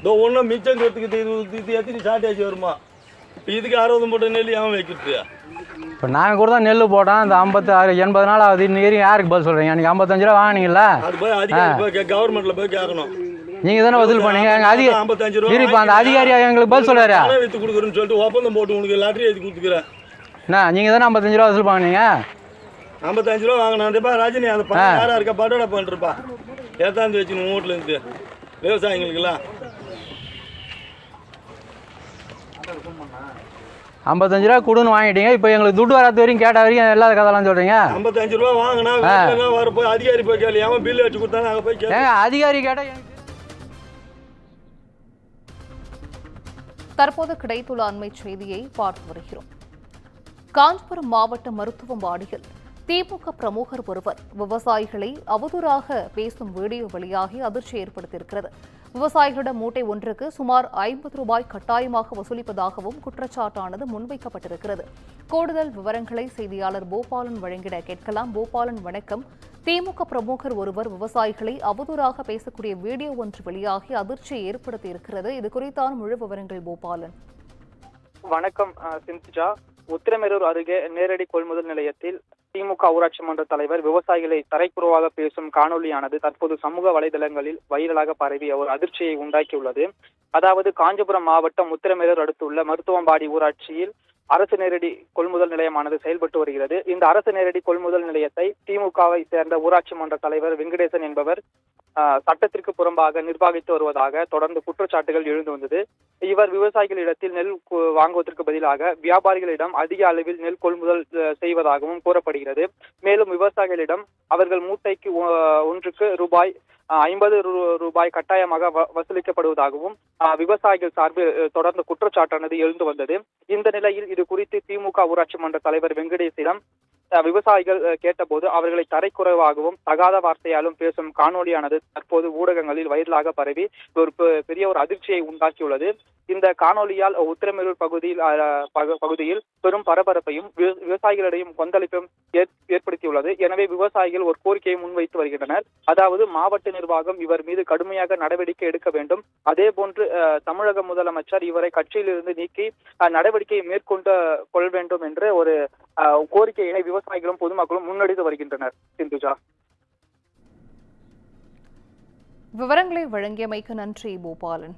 இதோ ஒன்றும் மிச்சம் சொத்துக்கு இது எத்தனை ஷார்ட்டேஜ் வருமா? இதுக்கு 60 மூட்டை நெல் ஏன் வைக்கிறது? இப்போ நாங்கள் கூட தான் நெல் போட்டோம். இந்த 56 80 நாள் ஆகுது. இன்னைக்கு யாருக்கு பதில் சொல்கிறீங்க? நீங்கள் 55 ரூபா வாங்கினீங்களா? அது போய் அதிகாரி போய் கவர்மெண்ட்டில் போய் கேட்கணும். நீங்கள் தானே வசூல் பண்ணீங்க. எங்கள் 55 ரூபா இப்போ அந்த அதிகாரி எங்களுக்கு பதில் சொல்கிறாரு. பணம் விற்று கொடுக்குறேன்னு சொல்லிட்டு ஒப்பந்தம் போட்டு உனக்கு லாட்ரி எழுதி கொடுத்துக்கிறேன். என்ன நீங்கள் தானே 55 ரூபா வசூல் வாங்கினீங்க? 55 ரூபா வாங்கினாப்பா ரஜினி. அந்த பணம் யாராக இருக்கா பட்டோட பண்ணிருப்பா ஏத்தாந்து வச்சு உங்கள் வீட்டிலேருந்து விவசாயிங்களுக்கெல்லாம் 55 ரூபா கொடுன்னு வாங்கிட்டீங்க. இப்போ எங்களுக்கு துட்டு வராது வரைக்கும் கேட்ட வரைக்கும் எல்லா கதெல்லாம் சொல்கிறீங்க. 55 ரூபா வாங்கினா வர போய் அதிகாரி போய் கேள்வி ஏன் பில்லு வச்சு கொடுத்தாங்க அங்கே போய் கேட்க அதிகாரி கேட்டால். தற்போது கிடைத்துள்ள அண்மை செய்தியை பார்த்து வருகிறோம். காஞ்சிபுரம் மாவட்ட மருத்துவமனையில் திமுக பிரமுகர் ஒருவர் விவசாயிகளை அவதூறாக பேசும் வீடியோ வெளியாகி அதிர்ச்சி ஏற்படுத்தியிருக்கிறது. விவசாயிகளிடம் மூட்டை ஒன்றுக்கு சுமார் 50 ரூபாய் கட்டாயமாக வசூலிப்பதாகவும் குற்றச்சாட்டானது முன்வைக்கப்பட்டிருக்கிறது. கூடுதல் விவரங்களை செய்தியாளர் பூபாலன் வழங்கிட கேட்கலாம். பூபாலன் வணக்கம். திமுக பிரமுகர் ஒருவர் விவசாயிகளை அவதூறாக பேசக்கூடிய வீடியோ ஒன்று வெளியாகி அதிர்ச்சியை ஏற்படுத்தியிருக்கிறது. இது குறித்தான முழு விவரங்கள் பூபாலன். வணக்கம் சிந்துஜா. உத்திரமேரூர் அருகே நேரடி கொள்முதல் நிலையத்தில் திமுக ஊராட்சி மன்ற தலைவர் விவசாயிகளை தரைக்குறவாக பேசும் காணொலியானது தற்போது சமூக வலைதளங்களில் வைரலாக பரவி ஒரு அதிர்ச்சியை உண்டாக்கியுள்ளது. அதாவது காஞ்சிபுரம் மாவட்டம் உத்திரமேரூர் அடுத்துள்ள மருத்துவம்பாடி ஊராட்சியில் அரசு நேரடி கொள்முதல் நிலையமானது செயல்பட்டு வருகிறது. இந்த அரசு நேரடி கொள்முதல் நிலையத்தை திமுகவை சேர்ந்த ஊராட்சி மன்ற தலைவர் வெங்கடேசன் என்பவர் சட்டத்திற்கு புறம்பாக நிர்வகித்து வருவதாக தொடர்ந்து குற்றச்சாட்டுகள் எழுந்து வந்தது. இவர் விவசாயிகளிடத்தில் நெல் வாங்குவதற்கு பதிலாக வியாபாரிகளிடம் அதிக அளவில் நெல் கொள்முதல் செய்வதாகவும் கூறப்படுகிறது. மேலும் விவசாயிகளிடம் அவர்கள் மூட்டைக்கு ஒன்றுக்கு ரூபாய் 50 ரூபாய் கட்டாயமாக வசூலிக்கப்படுவதாகவும் விவசாயிகள் சார்பில் தொடர்ந்து குற்றச்சாட்டானது எழுந்து வந்தது. இந்த நிலையில் இது குறித்து திமுக ஊராட்சி மன்ற தலைவர் வெங்கடேசிடம் விவசாயிகள் கேட்டபோது அவர்களை தரைக்குறைவாகவும் தகாத வார்த்தையாலும் பேசும் காணொலியானது தற்போது ஊடகங்களில் வைரலாக பரவி ஒரு பெரிய ஒரு அதிர்ச்சியை உண்டாக்கியுள்ளது. இந்த காணொலியால் உத்திரமேரூர் பகுதியில் பெரும் பரபரப்பையும் விவசாயிகளிடையும் கொந்தளிப்பையும் ஏற்படுத்தியுள்ளது. எனவே விவசாயிகள் ஒரு கோரிக்கையை முன்வைத்து வருகின்றனர். அதாவது மாவட்ட நிர்வாகம் இவர் மீது கடுமையாக நடவடிக்கை எடுக்க வேண்டும். அதே போன்று தமிழக முதலமைச்சர் இவரை கட்சியிலிருந்து நீக்கி நடவடிக்கையை மேற்கொண்டு கொள்ள வேண்டும் என்ற ஒரு கோரிக்கையினை விவசாயிகளும் பொதுமக்களும் முன்னெடுத்து வருகின்றனர். சிந்துஜா, விவரங்களை வழங்கியமைக்கு நன்றி பூபாலன்.